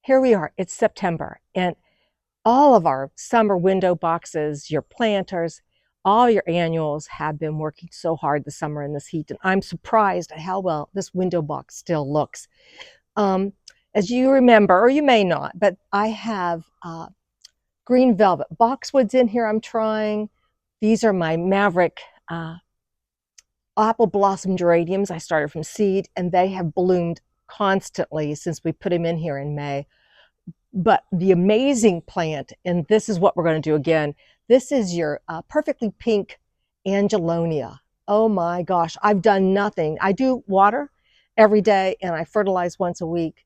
here we are, it's September, and all of our summer window boxes, your planters, all your annuals have been working so hard this summer in this heat, and I'm surprised at how well this window box still looks. Um, as you remember, or you may not, but I have green velvet boxwoods in here I'm trying. These are my Maverick apple blossom geraniums. I started from seed, and they have bloomed constantly since we put them in here in May. But the amazing plant, and this is what we're going to do again, this is your perfectly pink Angelonia. Oh my gosh, I've done nothing. I do water every day and I fertilize once a week.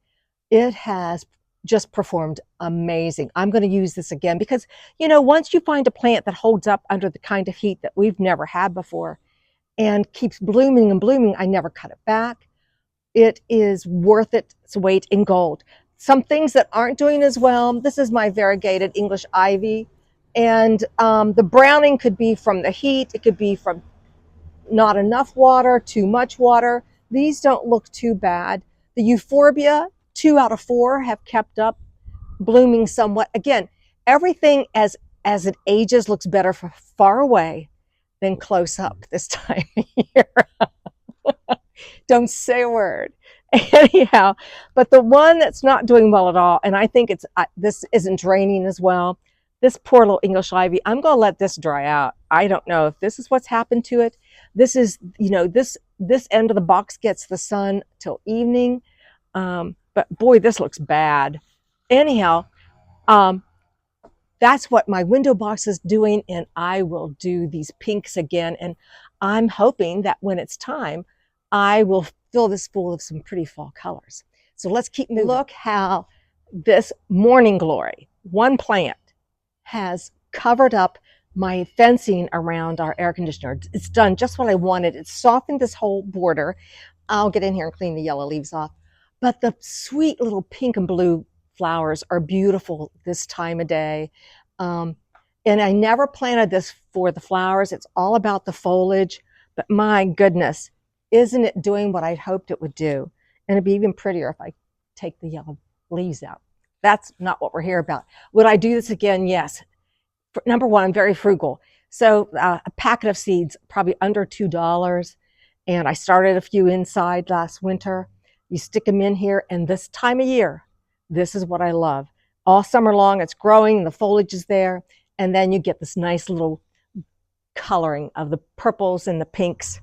It has just performed amazing. I'm going to use this again because, you know, once you find a plant that holds up under the kind of heat that we've never had before and keeps blooming and blooming, I never cut it back. It is worth its weight in gold. Some things that aren't doing as well, this is my variegated English ivy. And the browning could be from the heat. It could be from not enough water, too much water. These don't look too bad. The euphorbia, 2 out of 4 have kept up blooming somewhat. Again, everything as it ages looks better from far away than close up this time of year. Don't say a word. Anyhow, but the one that's not doing well at all, and I think it's this isn't draining as well. This poor little English ivy, I'm going to let this dry out. I don't know if this is what's happened to it. This is, you know, this end of the box gets the sun till evening. But boy, this looks bad. Anyhow, that's what my window box is doing, and I will do these pinks again. And I'm hoping that when it's time, I will fill this full of some pretty fall colors. So let's keep moving. Look how this morning glory, one plant, has covered up my fencing around our air conditioner. It's done just what I wanted. It's softened this whole border. I'll get in here and clean the yellow leaves off. But the sweet little pink and blue flowers are beautiful this time of day. And I never planted this for the flowers. It's all about the foliage. But my goodness, isn't it doing what I'd hoped it would do? And it'd be even prettier if I take the yellow leaves out. That's not what we're here about. Would I do this again? Yes. Number one, I'm very frugal. So a packet of seeds, probably under $2. And I started a few inside last winter. You stick them in here, and this time of year, this is what I love. All summer long, it's growing, the foliage is there, and then you get this nice little coloring of the purples and the pinks.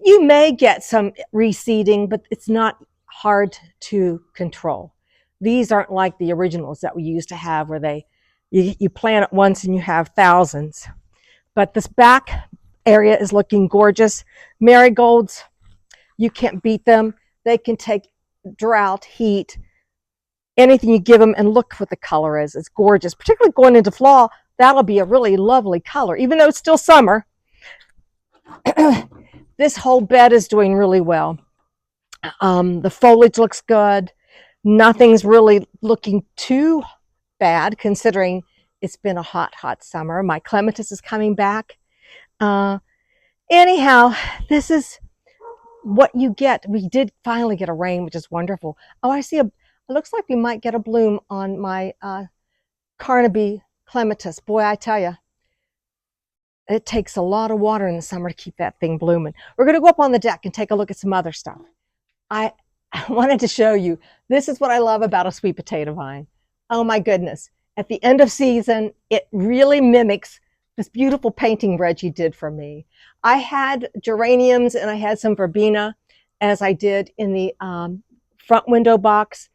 You may get some reseeding, but it's not hard to control. These aren't like the originals that we used to have where you plant it once and you have thousands. But this back area is looking gorgeous. Marigolds, you can't beat them. They can take drought, heat, anything you give them, and look what the color is. It's gorgeous. Particularly going into fall, that'll be a really lovely color, even though it's still summer. This whole bed is doing really well. The foliage looks good. Nothing's really looking too bad considering it's been a hot, hot summer. My clematis is coming back. Anyhow, this is what you get. We did finally get a rain, which is wonderful. Oh, I see it looks like we might get a bloom on my Carnaby clematis. Boy, I tell you, it takes a lot of water in the summer to keep that thing blooming. We're going to go up on the deck and take a look at some other stuff. I wanted to show you, this is what I love about a sweet potato vine. Oh my goodness. At the end of season, it really mimics this beautiful painting Reggie did for me. I had geraniums and I had some verbena, as I did in the front window box.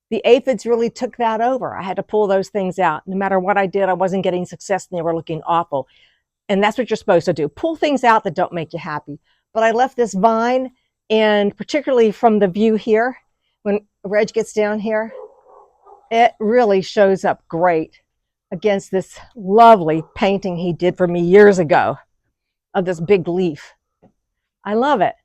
The aphids really took that over. I had to pull those things out. No matter what I did, I wasn't getting success and they were looking awful. And that's what you're supposed to do. Pull things out that don't make you happy. But I left this vine, and particularly from the view here, when Reg gets down here, it really shows up great against this lovely painting he did for me years ago of this big leaf. I love it.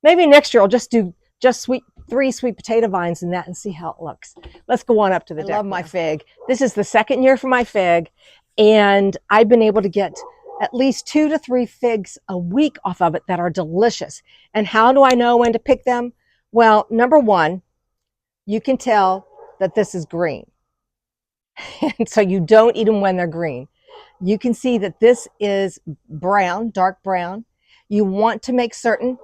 Maybe next year I'll just do 3 sweet potato vines in that and see how it looks. Let's go on up to the deck. I love my fig. This is the second year for my fig, and I've been able to get at least 2 to 3 figs a week off of it that are delicious. And how do I know when to pick them? Well, number one, you can tell that this is green. And so you don't eat them when they're green. You can see that this is brown, dark brown. You want to make certain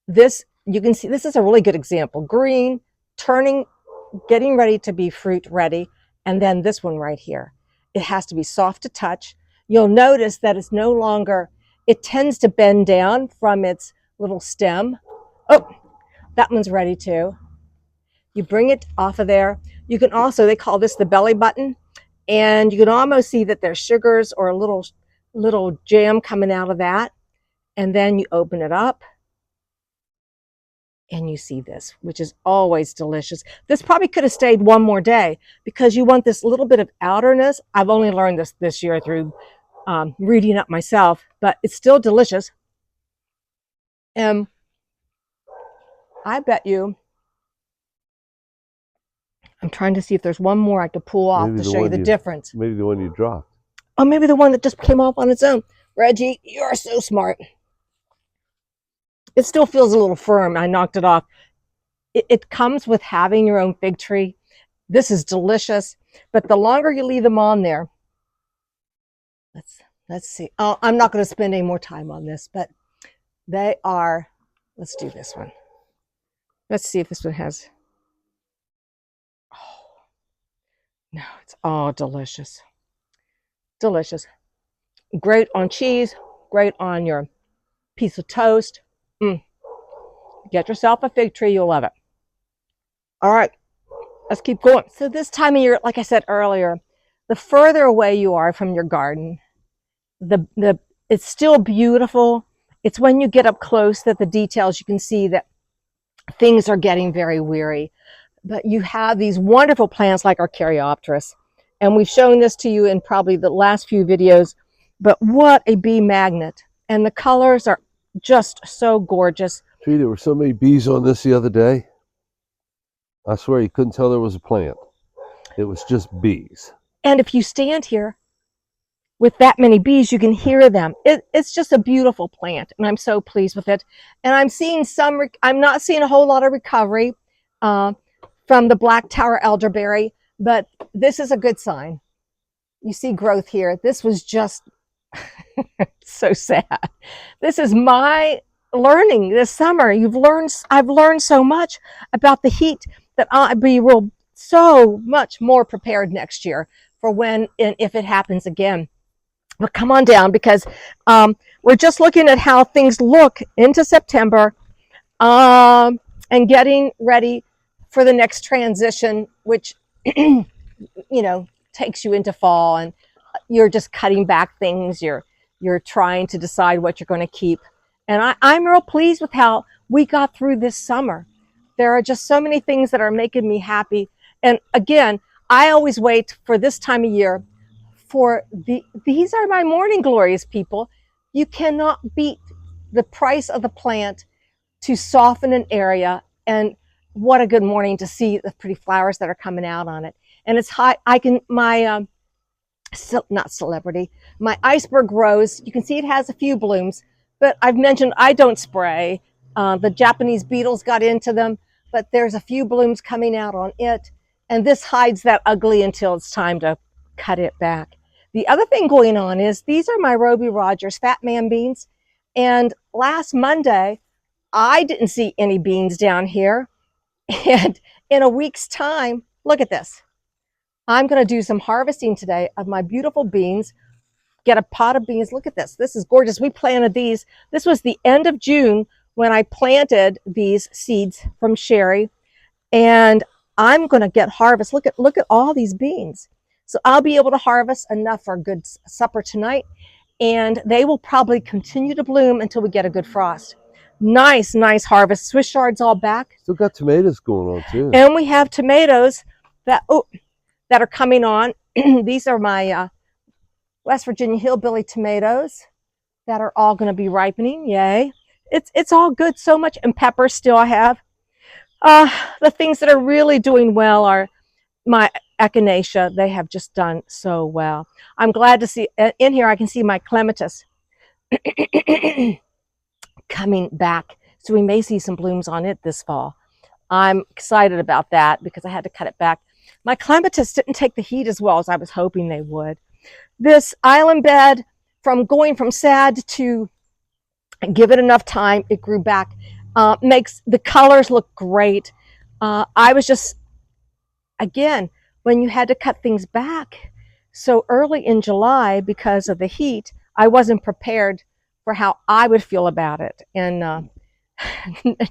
this, you can see this is a really good example. Green, turning, getting ready to be fruit ready. And then this one right here. It has to be soft to touch. You'll notice that it's no longer, it tends to bend down from its little stem. Oh, that one's ready too. You bring it off of there. You can also, they call this the belly button. And you can almost see that there's sugars or a little jam coming out of that. And then you open it up and you see this, which is always delicious. This probably could have stayed one more day because you want this little bit of outerness. I've only learned this year through reading up myself, but it's still delicious. And I bet you, I'm trying to see if there's one more I could pull off to show you the difference. Maybe the one you dropped. Oh, maybe the one that just came off on its own. Reggie, you are so smart. It still feels a little firm. I knocked it off. It comes with having your own fig tree. This is delicious, but the longer you leave them on there, let's see. Oh, I'm not going to spend any more time on this, but they are, let's do this one. Let's see if this one has, oh, no, it's all delicious. Delicious. Great on cheese, great on your piece of toast. Get yourself a fig tree, you'll love it. All right, let's keep going. So this time of year, like I said earlier, the further away you are from your garden, it's still beautiful. It's when you get up close that the details, you can see that things are getting very weary. But you have these wonderful plants like our Caryopteris. And we've shown this to you in probably the last few videos. But what a bee magnet. And the colors are just so gorgeous. Gee, there were so many bees on this the other day. I swear you couldn't tell there was a plant. It was just bees. And if you stand here with that many bees, you can hear them. It's just a beautiful plant, and I'm so pleased with it. And I'm seeing I'm not seeing a whole lot of recovery from the Black Tower elderberry, but this is a good sign. You see growth here. This was just so sad. This is my learning this summer. I've learned so much about the heat that I'll be so much more prepared next year for when and if it happens again. But come on down, because we're just looking at how things look into September and getting ready for the next transition, which takes you into fall, and you're just cutting back things. You're trying to decide what you're going to keep. And I'm real pleased with how we got through this summer. There are just so many things that are making me happy. And again, I always wait for this time of year for these are my morning glories, people. You cannot beat the price of the plant to soften an area. And what a good morning to see the pretty flowers that are coming out on it. And it's high. My iceberg rose, you can see it has a few blooms, but I've mentioned I don't spray. The Japanese beetles got into them, but there's a few blooms coming out on it. And this hides that ugly until it's time to cut it back. The other thing going on is these are my Roby Rogers Fat Man beans. And last Monday, I didn't see any beans down here. And in a week's time, look at this. I'm going to do some harvesting today of my beautiful beans. Get a pot of beans. Look at this. This is gorgeous. We planted these. This was the end of June when I planted these seeds from Sherry. And I'm going to get harvest. Look at all these beans. So I'll be able to harvest enough for a good supper tonight. And they will probably continue to bloom until we get a good frost. Nice harvest. Swiss chard's all back. Still got tomatoes going on too. And we have tomatoes that are coming on. These are my West Virginia hillbilly tomatoes that are all going to be ripening. Yay. It's all good so much. And peppers still I have. The things that are really doing well are my echinacea. They have just done so well. I'm glad to see in here I can see my clematis coming back. So we may see some blooms on it this fall. I'm excited about that because I had to cut it back. My clematis didn't take the heat as well as I was hoping they would. This island bed, from going from sad to give it enough time, it grew back. Makes the colors look great. I was just, again, when you had to cut things back so early in July because of the heat, I wasn't prepared for how I would feel about it. And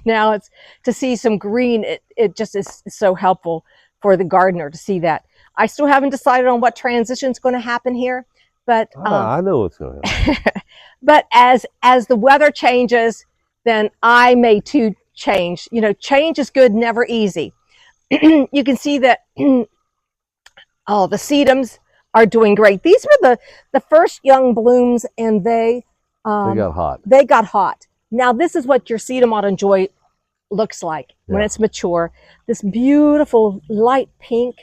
now it's to see some green, it just is so helpful for the gardener to see that. I still haven't decided on what transition is going to happen here, but I know what's going to happen. but as the weather changes, then I may too change. You know, change is good, never easy. You can see that oh, the sedums are doing great. These were the first young blooms, and they got hot. They got hot. Now this is what your sedum autumn joy looks like when it's mature. This beautiful light pink,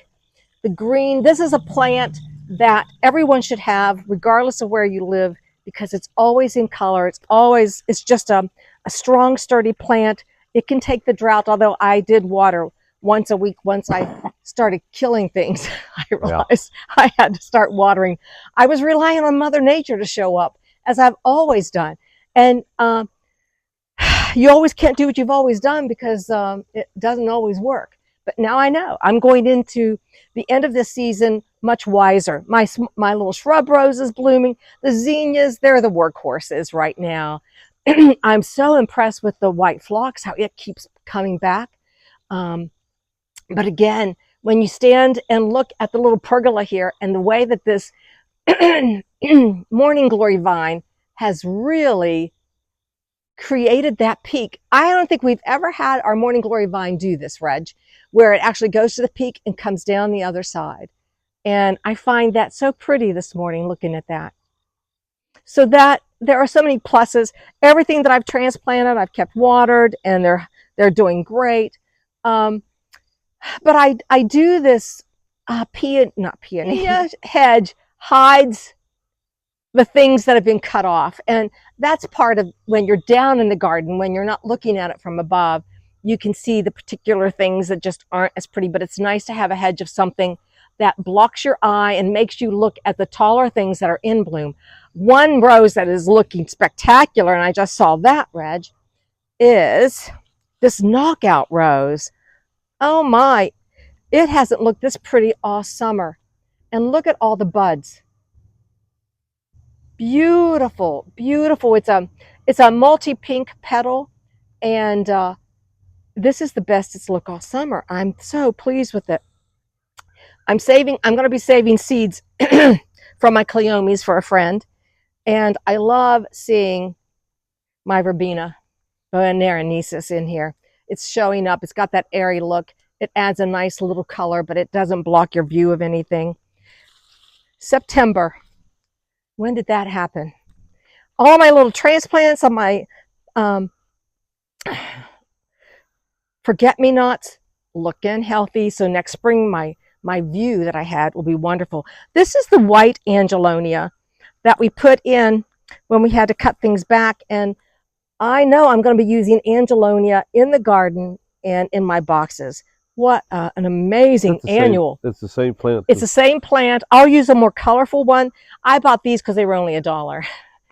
the green. This is a plant that everyone should have, regardless of where you live, because it's always in color. It's just a strong, sturdy plant. It can take the drought, although I did water once a week. Once I started killing things, I realized I had to start watering. I was relying on Mother Nature to show up, as I've always done. And you always can't do what you've always done because it doesn't always work. But now I know. I'm going into the end of this season much wiser. My little shrub roses blooming. The zinnias, they're the workhorses right now. I'm so impressed with the white phlox, how it keeps coming back. But again, when you stand and look at the little pergola here and the way that this morning glory vine has really created that peak. I don't think we've ever had our morning glory vine do this, Reg, where it actually goes to the peak and comes down the other side. And I find that so pretty this morning looking at that. So that there are so many pluses. Everything that I've transplanted, I've kept watered, and they're doing great. But I do this peony hedge hides the things that have been cut off. And that's part of when you're down in the garden, when you're not looking at it from above, you can see the particular things that just aren't as pretty. But it's nice to have a hedge of something that blocks your eye and makes you look at the taller things that are in bloom. One rose that is looking spectacular, and I just saw that, Reg, is this knockout rose. Oh my, it hasn't looked this pretty all summer. And look at all the buds. Beautiful, beautiful. It's a multi-pink petal, and this is the best it's looked all summer. I'm so pleased with it. I'm going to be saving seeds from my cleomes for a friend, and I love seeing my verbena bonaerensis in here. It's showing up. It's got that airy look. It adds a nice little color, but it doesn't block your view of anything. September. When did that happen? All my little transplants on my forget-me-nots looking healthy. So next spring, my view that I had will be wonderful. This is the white angelonia that we put in when we had to cut things back. And I know I'm going to be using angelonia in the garden and in my boxes. What an amazing annual. It's the same plant. It's the same plant. I'll use a more colorful one. I bought these because they were only $1,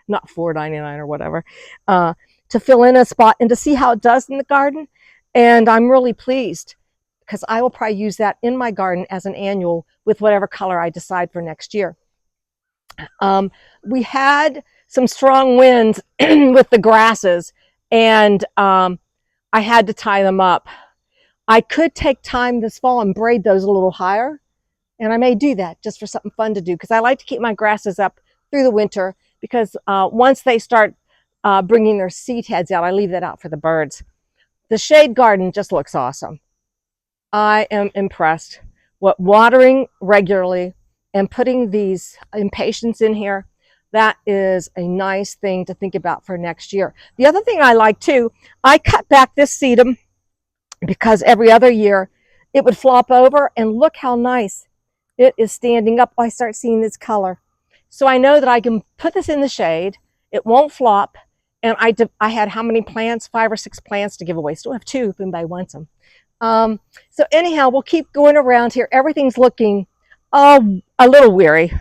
not $4.99 or whatever, to fill in a spot and to see how it does in the garden. And I'm really pleased because I will probably use that in my garden as an annual with whatever color I decide for next year. We had some strong winds with the grasses, and I had to tie them up. I could take time this fall and braid those a little higher, and I may do that just for something fun to do because I like to keep my grasses up through the winter because once they start bringing their seed heads out, I leave that out for the birds. The shade garden just looks awesome. I am impressed. What watering regularly and putting these impatiens in here, that is a nice thing to think about for next year. The other thing I like too, I cut back this sedum because every other year it would flop over, and look how nice it is standing up. I start seeing this color. So I know that I can put this in the shade. It won't flop. And I had how many plants? 5 or 6 plants to give away. Still have 2 if anybody wants them. So anyhow, we'll keep going around here. Everything's looking a little weary.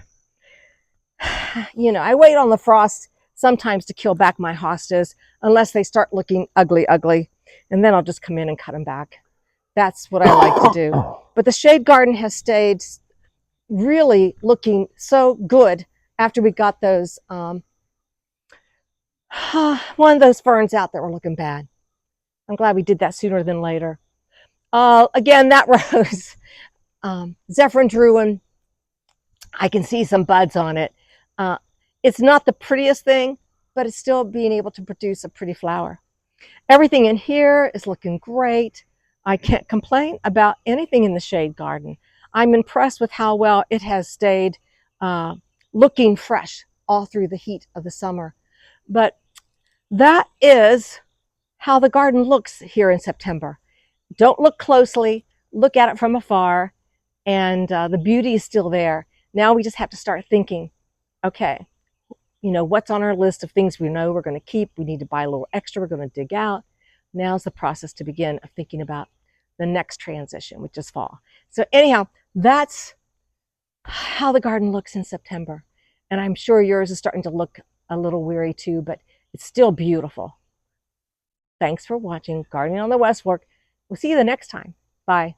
You know, I wait on the frost sometimes to kill back my hostas unless they start looking ugly, and then I'll just come in and cut them back. That's what I like to do. But the shade garden has stayed really looking so good after we got those one of those ferns out that were looking bad. I'm glad we did that sooner than later. Again, that rose, Zephyrin Druin, I can see some buds on it. It's not the prettiest thing, but it's still being able to produce a pretty flower. Everything in here is looking great. I can't complain about anything in the shade garden. I'm impressed with how well it has stayed looking fresh all through the heat of the summer. But that is how the garden looks here in September. Don't look closely, look at it from afar, and the beauty is still there. Now we just have to start thinking, okay, you know, what's on our list of things we know we're going to keep? We need to buy a little extra, we're going to dig out. Now's the process to begin of thinking about the next transition, which is fall. So anyhow, that's how the garden looks in September. And I'm sure yours is starting to look a little weary too, but it's still beautiful. Thanks for watching Gardening on the West Fork. We'll see you the next time. Bye.